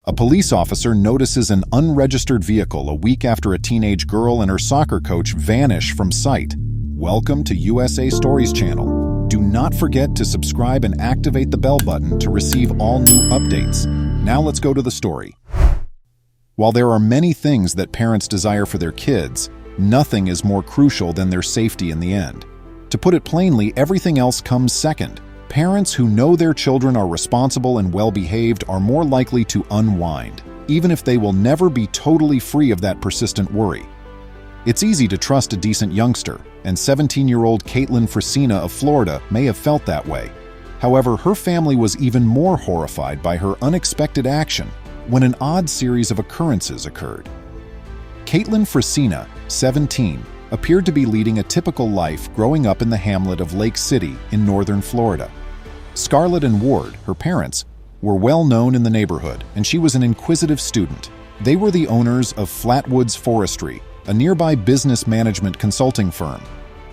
A police officer notices an unregistered vehicle a week after a teenage girl and her soccer coach vanish from sight. Welcome to USA Stories Channel. Do not forget to subscribe and activate the bell button to receive all new updates. Now let's go to the story. While there are many things that parents desire for their kids, nothing is more crucial than their safety in the end. To put it plainly, everything else comes second. Parents who know their children are responsible and well-behaved are more likely to unwind, even if they will never be totally free of that persistent worry. It's easy to trust a decent youngster, and 17-year-old Caitlin Frisina of Florida may have felt that way. However, her family was even more horrified by her unexpected action when an odd series of occurrences occurred. Caitlin Frisina, 17, appeared to be leading a typical life growing up in the hamlet of Lake City in northern Florida. Scarlett and Ward, her parents, were well known in the neighborhood, and she was an inquisitive student. They were the owners of Flatwoods Forestry, a nearby business management consulting firm.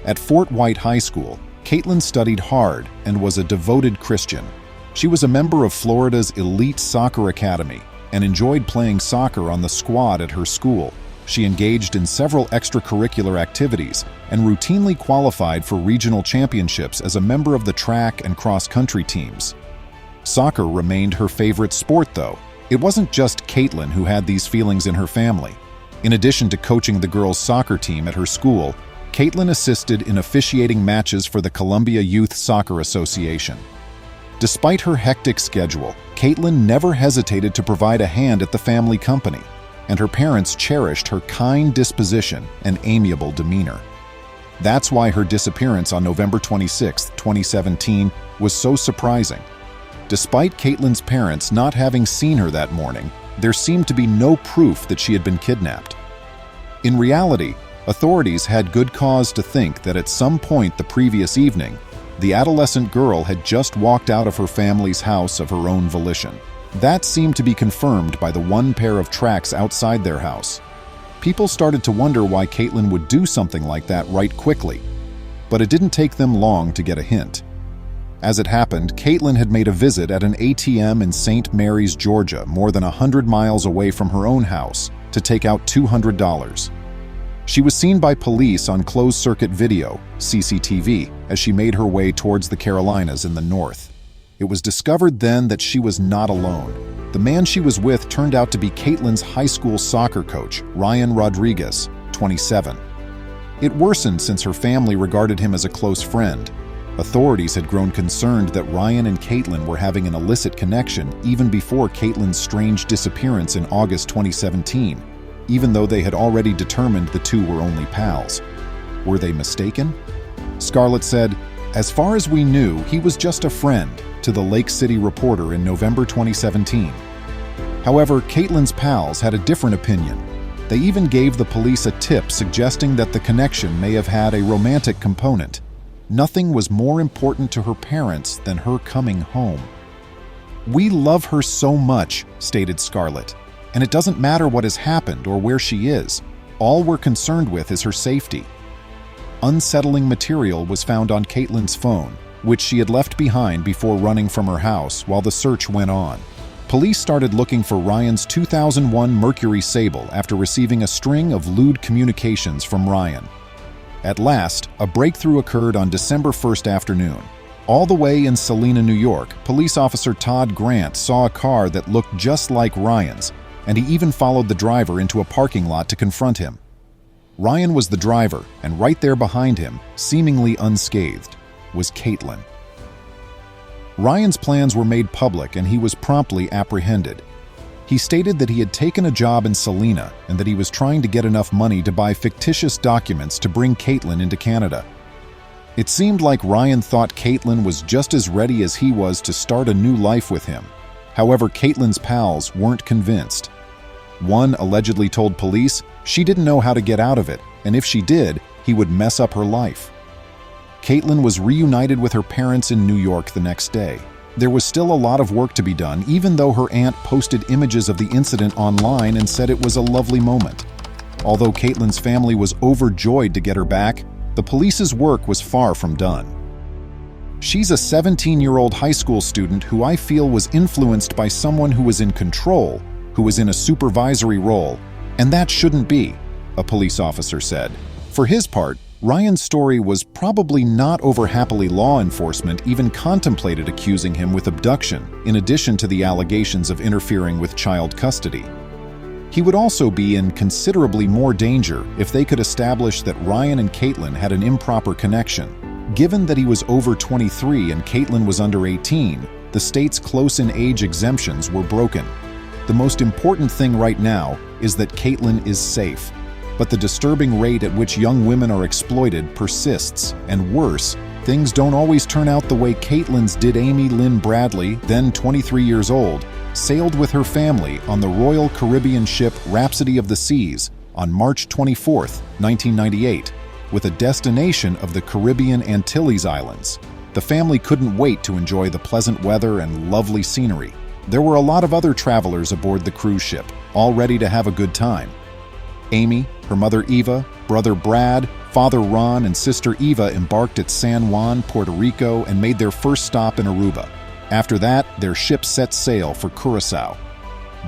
At Fort White High School, Caitlin studied hard and was a devoted Christian. She was a member of Florida's elite soccer academy and enjoyed playing soccer on the squad at her school. She engaged in several extracurricular activities and routinely qualified for regional championships as a member of the track and cross-country teams. Soccer remained her favorite sport, though. It wasn't just Caitlin who had these feelings in her family. In addition to coaching the girls' soccer team at her school, Caitlin assisted in officiating matches for the Columbia Youth Soccer Association. Despite her hectic schedule, Caitlin never hesitated to provide a hand at the family company, and her parents cherished her kind disposition and amiable demeanor. That's why her disappearance on November 26, 2017 was so surprising. Despite Caitlin's parents not having seen her that morning, there seemed to be no proof that she had been kidnapped. In reality, authorities had good cause to think that at some point the previous evening, the adolescent girl had just walked out of her family's house of her own volition. That seemed to be confirmed by the one pair of tracks outside their house. People started to wonder why Caitlin would do something like that right quickly, but it didn't take them long to get a hint. As it happened, Caitlin had made a visit at an ATM in St. Mary's, Georgia, more than 100 miles away from her own house, to take out $200. She was seen by police on closed-circuit video, CCTV, as she made her way towards the Carolinas in the north. It was discovered then that she was not alone. The man she was with turned out to be Caitlin's high school soccer coach, Ryan Rodriguez, 27. It worsened since her family regarded him as a close friend. Authorities had grown concerned that Ryan and Caitlin were having an illicit connection even before Caitlin's strange disappearance in August 2017, even though they had already determined the two were only pals. Were they mistaken? Scarlett said, "As far as we knew, he was just a friend," to the Lake City Reporter in November 2017. However, Caitlin's pals had a different opinion. They even gave the police a tip suggesting that the connection may have had a romantic component. Nothing was more important to her parents than her coming home. "We love her so much," stated Scarlett, "and it doesn't matter what has happened or where she is. All we're concerned with is her safety." Unsettling material was found on Caitlin's phone, which she had left behind before running from her house while the search went on. Police started looking for Ryan's 2001 Mercury Sable after receiving a string of lewd communications from Ryan. At last, a breakthrough occurred on December 1st afternoon. All the way in Salina, New York, police officer Todd Grant saw a car that looked just like Ryan's, and he even followed the driver into a parking lot to confront him. Ryan was the driver, and right there behind him, seemingly unscathed, was Caitlin. Ryan's plans were made public and he was promptly apprehended. He stated that he had taken a job in Salina and that he was trying to get enough money to buy fictitious documents to bring Caitlin into Canada. It seemed like Ryan thought Caitlin was just as ready as he was to start a new life with him. However, Caitlin's pals weren't convinced. One allegedly told police she didn't know how to get out of it, and if she did, he would mess up her life. Caitlin was reunited with her parents in New York the next day. There was still a lot of work to be done, even though her aunt posted images of the incident online and said it was a lovely moment. Although Caitlin's family was overjoyed to get her back, the police's work was far from done. She's a 17-year-old high school student who I feel was influenced by someone who was in control who was in a supervisory role, and that shouldn't be, a police officer said. For his part, Ryan's story was probably not over happily. Law enforcement even contemplated accusing him with abduction, in addition to the allegations of interfering with child custody. He would also be in considerably more danger if they could establish that Ryan and Caitlin had an improper connection. Given that he was over 23 and Caitlin was under 18, the state's close-in-age exemptions were broken. The most important thing right now is that Caitlin is safe. But the disturbing rate at which young women are exploited persists, and worse, things don't always turn out the way Caitlin's did. Amy Lynn Bradley, then 23 years old, sailed with her family on the Royal Caribbean ship Rhapsody of the Seas on March 24, 1998, with a destination of the Caribbean Antilles Islands. The family couldn't wait to enjoy the pleasant weather and lovely scenery. There were a lot of other travelers aboard the cruise ship, all ready to have a good time. Amy, her mother Eva, brother Brad, father Ron, and sister Eva embarked at San Juan, Puerto Rico, and made their first stop in Aruba. After that, their ship set sail for Curacao.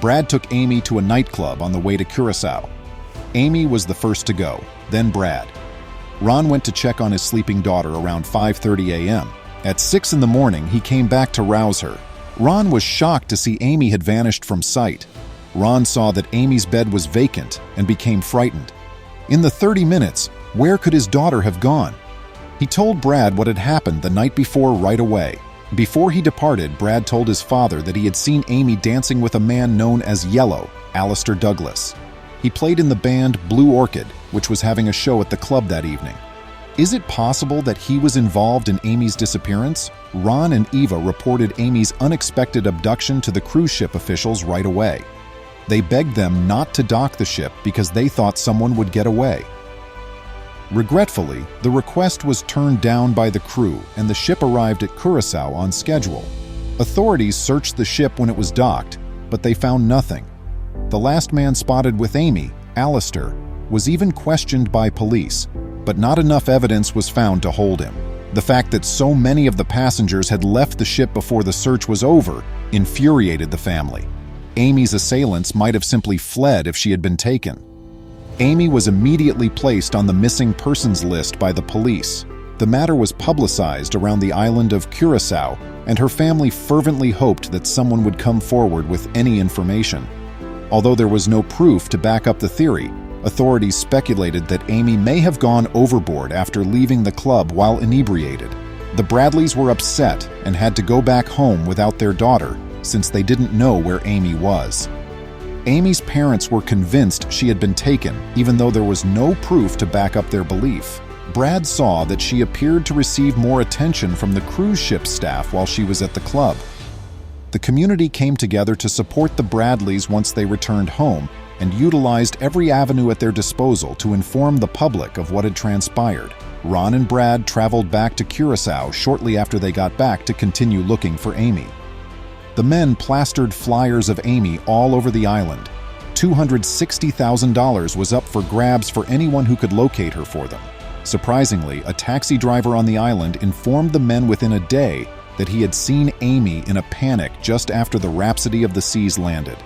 Brad took Amy to a nightclub on the way to Curacao. Amy was the first to go, then Brad. Ron went to check on his sleeping daughter around 5:30 a.m. At 6 in the morning, he came back to rouse her. Ron was shocked to see Amy had vanished from sight. Ron saw that Amy's bed was vacant and became frightened. In the 30 minutes, where could his daughter have gone? He told Brad what had happened the night before right away. Before he departed, Brad told his father that he had seen Amy dancing with a man known as Yellow, Alistair Douglas. He played in the band Blue Orchid, which was having a show at the club that evening. Is it possible that he was involved in Amy's disappearance? Ron and Eva reported Amy's unexpected abduction to the cruise ship officials right away. They begged them not to dock the ship because they thought someone would get away. Regretfully, the request was turned down by the crew and the ship arrived at Curacao on schedule. Authorities searched the ship when it was docked, but they found nothing. The last man spotted with Amy, Alistair, was even questioned by police, but not enough evidence was found to hold him. The fact that so many of the passengers had left the ship before the search was over infuriated the family. Amy's assailants might have simply fled if she had been taken. Amy was immediately placed on the missing persons list by the police. The matter was publicized around the island of Curacao, and her family fervently hoped that someone would come forward with any information. Although there was no proof to back up the theory, authorities speculated that Amy may have gone overboard after leaving the club while inebriated. The Bradleys were upset and had to go back home without their daughter, since they didn't know where Amy was. Amy's parents were convinced she had been taken, even though there was no proof to back up their belief. Brad saw that she appeared to receive more attention from the cruise ship staff while she was at the club. The community came together to support the Bradleys once they returned home and utilized every avenue at their disposal to inform the public of what had transpired. Ron and Brad traveled back to Curacao shortly after they got back to continue looking for Amy. The men plastered flyers of Amy all over the island. $260,000 was up for grabs for anyone who could locate her for them. Surprisingly, a taxi driver on the island informed the men within a day that he had seen Amy in a panic just after the Rhapsody of the Seas landed.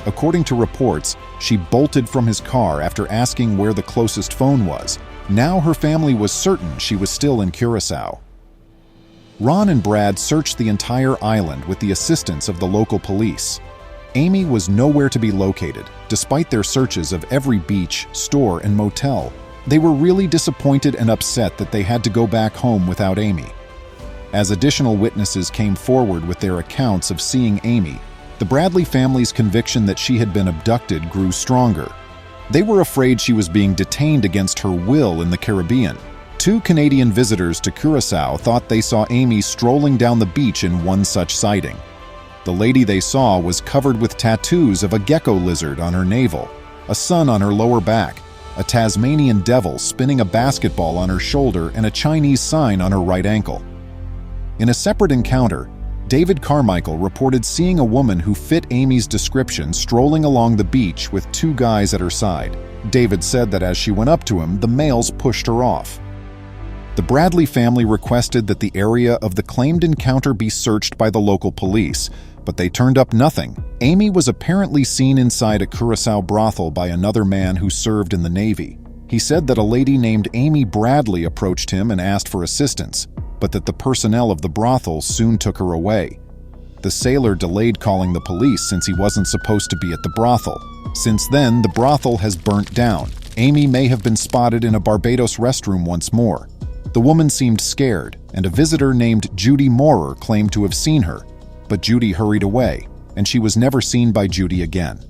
According to reports, she bolted from his car after asking where the closest phone was. Now her family was certain she was still in Curacao. Ron and Brad searched the entire island with the assistance of the local police. Amy was nowhere to be located, despite their searches of every beach, store, and motel. They were really disappointed and upset that they had to go back home without Amy. As additional witnesses came forward with their accounts of seeing Amy, the Bradley family's conviction that she had been abducted grew stronger. They were afraid she was being detained against her will in the Caribbean. 2 Canadian visitors to Curacao thought they saw Amy strolling down the beach in one such sighting. The lady they saw was covered with tattoos of a gecko lizard on her navel, a sun on her lower back, a Tasmanian devil spinning a basketball on her shoulder, and a Chinese sign on her right ankle. In a separate encounter, David Carmichael reported seeing a woman who fit Amy's description strolling along the beach with 2 guys at her side. David said that as she went up to him, the males pushed her off. The Bradley family requested that the area of the claimed encounter be searched by the local police, but they turned up nothing. Amy was apparently seen inside a Curacao brothel by another man who served in the Navy. He said that a lady named Amy Bradley approached him and asked for assistance, but that the personnel of the brothel soon took her away. The sailor delayed calling the police since he wasn't supposed to be at the brothel. Since then, the brothel has burnt down. Amy may have been spotted in a Barbados restroom once more. The woman seemed scared, and a visitor named Judy Moorer claimed to have seen her, but Judy hurried away, and she was never seen by Judy again.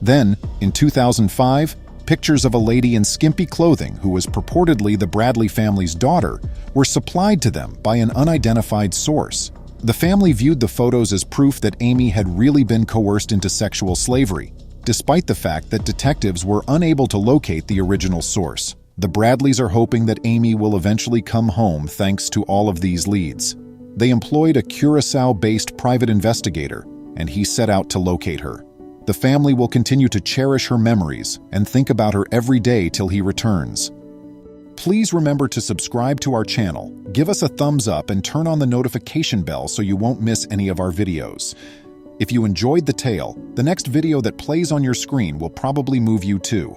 Then, in 2005, pictures of a lady in skimpy clothing who was purportedly the Bradley family's daughter were supplied to them by an unidentified source. The family viewed the photos as proof that Amy had really been coerced into sexual slavery, despite the fact that detectives were unable to locate the original source. The Bradleys are hoping that Amy will eventually come home thanks to all of these leads. They employed a Curacao-based private investigator, and he set out to locate her. The family will continue to cherish her memories and think about her every day till he returns. Please remember to subscribe to our channel, give us a thumbs up, and turn on the notification bell so you won't miss any of our videos. If you enjoyed the tale, the next video that plays on your screen will probably move you too.